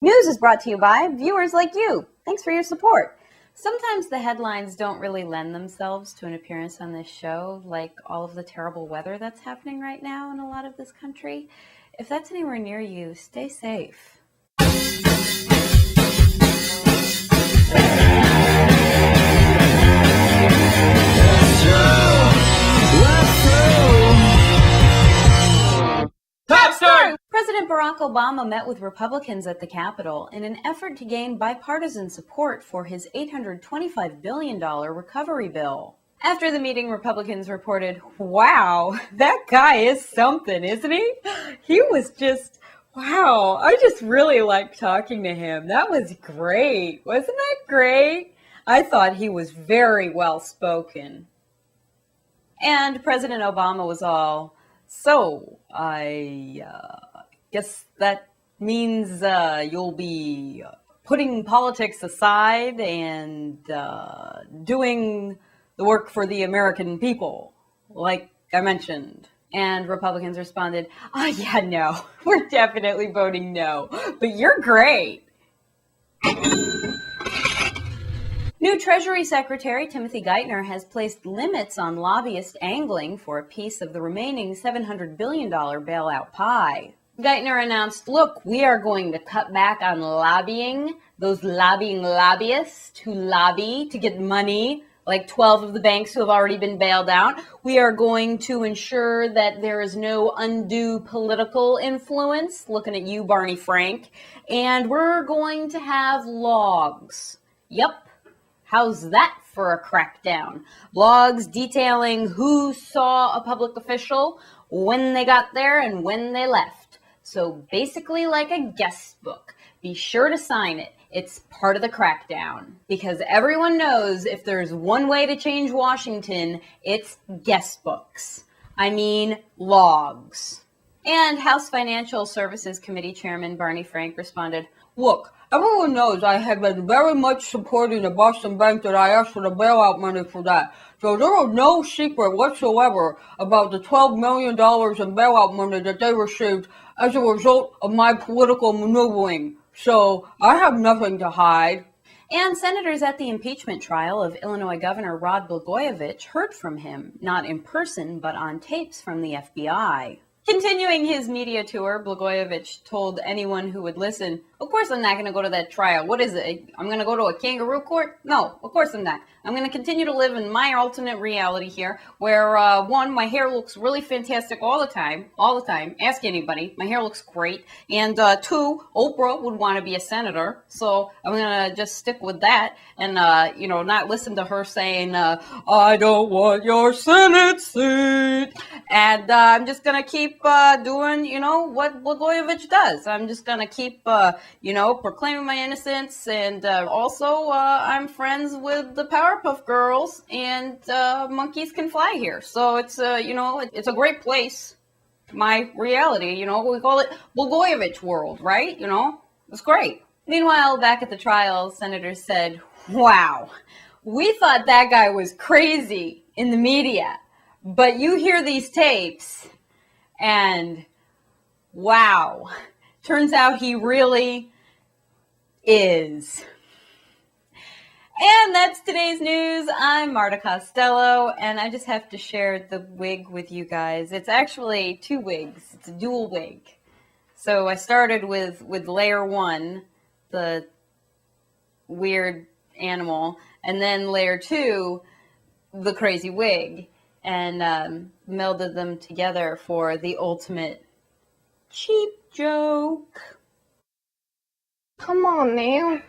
News is brought to you by viewers like you. Thanks for your support. Sometimes the headlines don't really lend themselves to an appearance on this show, like all of the terrible weather that's happening right now in a lot of this country. If that's anywhere near you, stay safe. Top story! President Barack Obama met with Republicans at the Capitol in an effort to gain bipartisan support for his $825 billion recovery bill. After the meeting, Republicans reported, "Wow, that guy is something, isn't he? He was just, wow, I just really liked talking to him. That was great. Wasn't that great? I thought he was very well spoken." And President Obama was all, "So, I guess that means you'll be putting politics aside and doing the work for the American people, like I mentioned." And Republicans responded, "Oh, yeah, no, we're definitely voting no, but you're great." New Treasury Secretary Timothy Geithner has placed limits on lobbyist angling for a piece of the remaining $700 billion bailout pie. Geithner announced, "Look, we are going to cut back on lobbying, those lobbying lobbyists who lobby to get money, like 12 of the banks who have already been bailed out. We are going to ensure that there is no undue political influence," looking at you, Barney Frank, "and we're going to have logs." Yep. How's that for a crackdown? Logs detailing who saw a public official, when they got there, and when they left. So basically like a guest book. Be sure to sign it. It's part of the crackdown. Because everyone knows if there's one way to change Washington, it's guest books. I mean, logs. And House Financial Services Committee Chairman Barney Frank responded, "Look, everyone knows I have been very much supporting the Boston Bank that I asked for the bailout money for that. So there is no secret whatsoever about the $12 million in bailout money that they received as a result of my political maneuvering. So I have nothing to hide." And senators at the impeachment trial of Illinois Governor Rod Blagojevich heard from him, not in person, but on tapes from the FBI. Continuing his media tour, Blagojevich told anyone who would listen, "Of course I'm not going to go to that trial. What is it? I'm going to go to a kangaroo court? No, of course I'm not. I'm going to continue to live in my alternate reality here where, one, my hair looks really fantastic all the time. Ask anybody. My hair looks great. And two, Oprah would want to be a senator. So I'm going to just stick with that and, not listen to her saying, I don't want your Senate seat. And I'm just going to keep doing, what Blagojevich does. I'm just going to keep, proclaiming my innocence. And also, I'm friends with the Powerpuff Girls, and monkeys can fly here. So it's, it's a great place. My reality, we call it Blagojevich world, right? It's great. Meanwhile, back at the trial, senators said, "Wow, we thought that guy was crazy in the media. But you hear these tapes, and wow, turns out he really is." And that's today's news. I'm Marta Costello, and I just have to share the wig with you guys. It's actually two wigs. It's a dual wig. So I started with layer one, the weird animal, and then layer two, the crazy wig, and melded them together for the ultimate cheap joke. Come on now.